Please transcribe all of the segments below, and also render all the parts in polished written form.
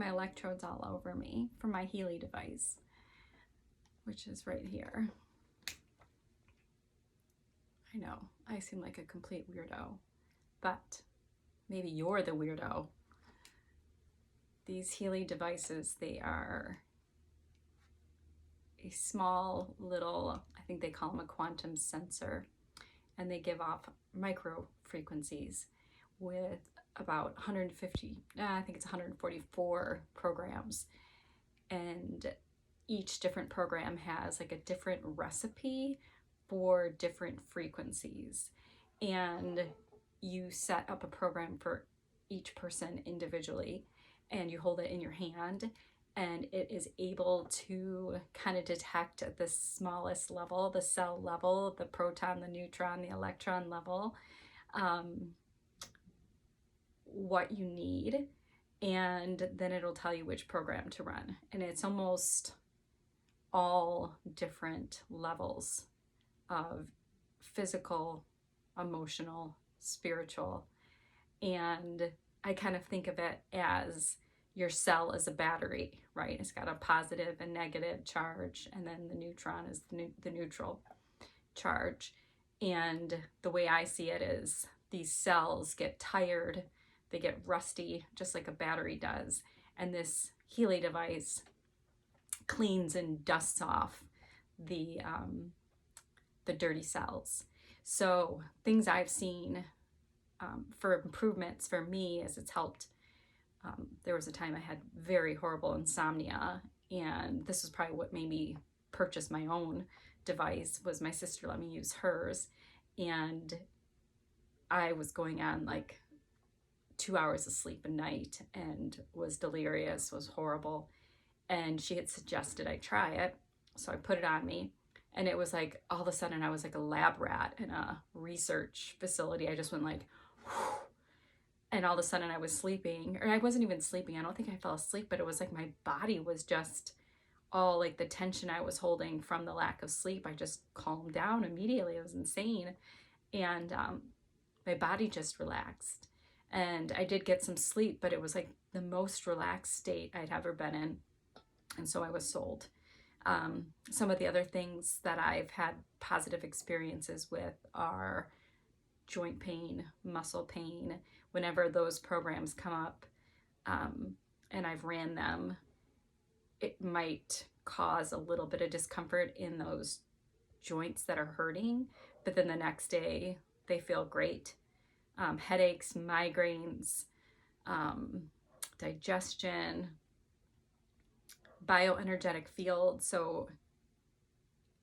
my electrodes all over me for my Healy device, which is right here. I know, I seem like a complete weirdo, but maybe you're the weirdo. These Healy devices, they are a small little, I think they call them a quantum sensor, and they give off micro frequencies with about 150, I think it's 144 programs. And each different program has like a different recipe for different frequencies. And you set up a program for each person individually, and you hold it in your hand, and it is able to kind of detect at the smallest level, the cell level, the proton, the neutron, the electron level, what you need, and then it'll tell you which program to run. And it's almost all different levels of physical, emotional, spiritual. And I kind of think of it as your cell is a battery, right? It's got a positive and negative charge, and then the neutron is the neutral charge. And the way I see it is these cells get tired, they get rusty, just like a battery does. And this Healy device cleans and dusts off the dirty cells. So things I've seen for improvements for me is it's helped. There was a time I had very horrible insomnia, and this is probably what made me purchase my own device. Was my sister let me use hers, and I was going on like 2 hours of sleep a night and was delirious, was horrible. And she had suggested I try it, so I put it on me, and it was like all of a sudden I was like a lab rat in a research facility. I just went like, whew, and all of a sudden I was sleeping, or I wasn't even sleeping. I don't think I fell asleep, but it was like my body was just all like the tension I was holding from the lack of sleep. I just calmed down immediately. It was insane. And my body just relaxed. And I did get some sleep, but it was like the most relaxed state I'd ever been in. And so I was sold. Some of the other things that I've had positive experiences with are joint pain, muscle pain. Whenever those programs come up and I've ran them, it might cause a little bit of discomfort in those joints that are hurting, but then the next day they feel great. Headaches, migraines, digestion, bioenergetic field. So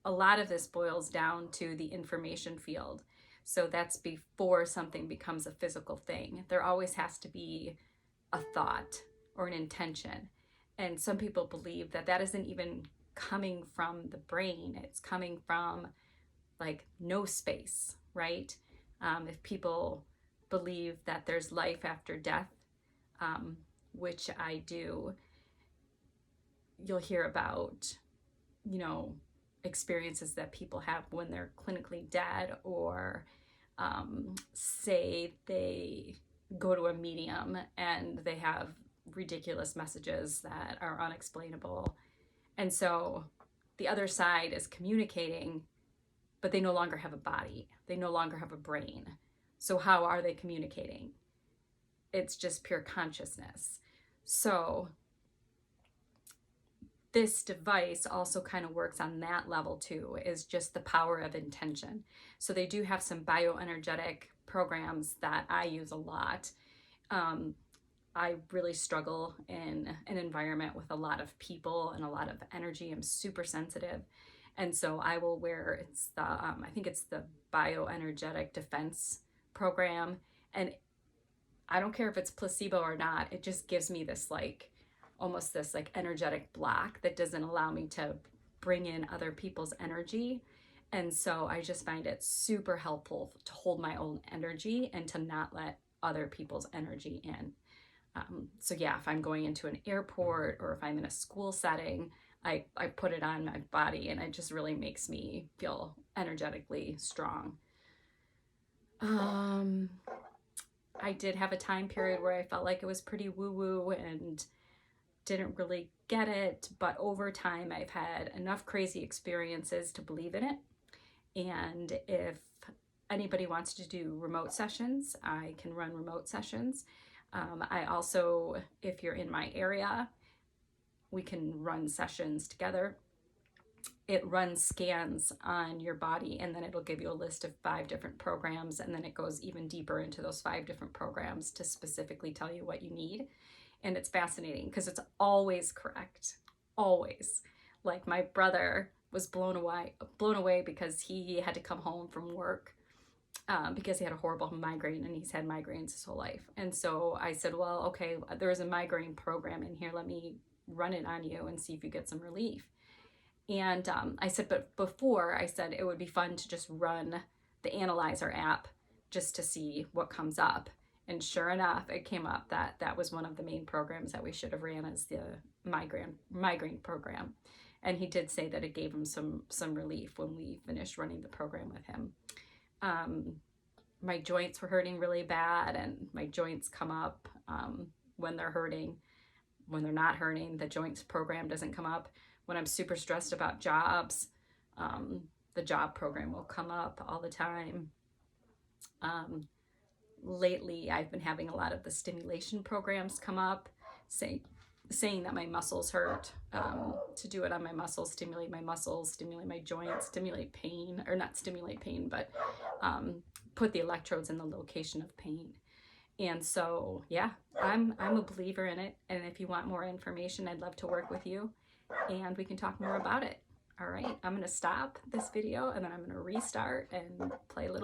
a lot of this boils down to the information field. So that's before something becomes a physical thing. There always has to be a thought or an intention. And some people believe that that isn't even coming from the brain. It's coming from like no space, right? If people believe that there's life after death, which I do, you'll hear about, experiences that people have when they're clinically dead, or say they go to a medium and they have ridiculous messages that are unexplainable. And so the other side is communicating, but they no longer have a body. They no longer have a brain. So how are they communicating? It's just pure consciousness. So this device also kind of works on that level too, is just the power of intention. So they do have some bioenergetic programs that I use a lot. I really struggle in an environment with a lot of people and a lot of energy. I'm super sensitive. And so I will wear, it's the, I think it's the bioenergetic defense program. And I don't care if it's placebo or not, it just gives me this like, almost this like energetic block that doesn't allow me to bring in other people's energy. And so I just find it super helpful to hold my own energy and to not let other people's energy in. So yeah, if I'm going into an airport or if I'm in a school setting, I put it on my body, and it just really makes me feel energetically strong. I did have a time period where I felt like it was pretty woo-woo, and didn't really get it, but over time I've had enough crazy experiences to believe in it. And if anybody wants to do remote sessions, I can run remote sessions. I also, if you're in my area, we can run sessions together. It runs scans on your body, and then it'll give you a list of 5 different programs, and then it goes even deeper into those 5 different programs to specifically tell you what you need. And it's fascinating because it's always correct, always. Like, my brother was blown away because he had to come home from work because he had a horrible migraine, and he's had migraines his whole life. And so I said, well, okay, there is a migraine program in here. Let me run it on you and see if you get some relief. And I said, but before, I said it would be fun to just run the Analyzer app just to see what comes up. And sure enough, it came up that that was one of the main programs that we should have ran, as the migraine program. And he did say that it gave him some relief when we finished running the program with him. My joints were hurting really bad, and my joints come up when they're hurting. When they're not hurting, the joints program doesn't come up. When I'm super stressed about jobs, the job program will come up all the time. Lately, I've been having a lot of the stimulation programs come up, saying that my muscles hurt, to do it on my muscles, stimulate my joints, stimulate pain, or not stimulate pain, but put the electrodes in the location of pain. And so, yeah, I'm a believer in it. And if you want more information, I'd love to work with you, and we can talk more about it. All right, I'm going to stop this video, and then I'm going to restart and play a little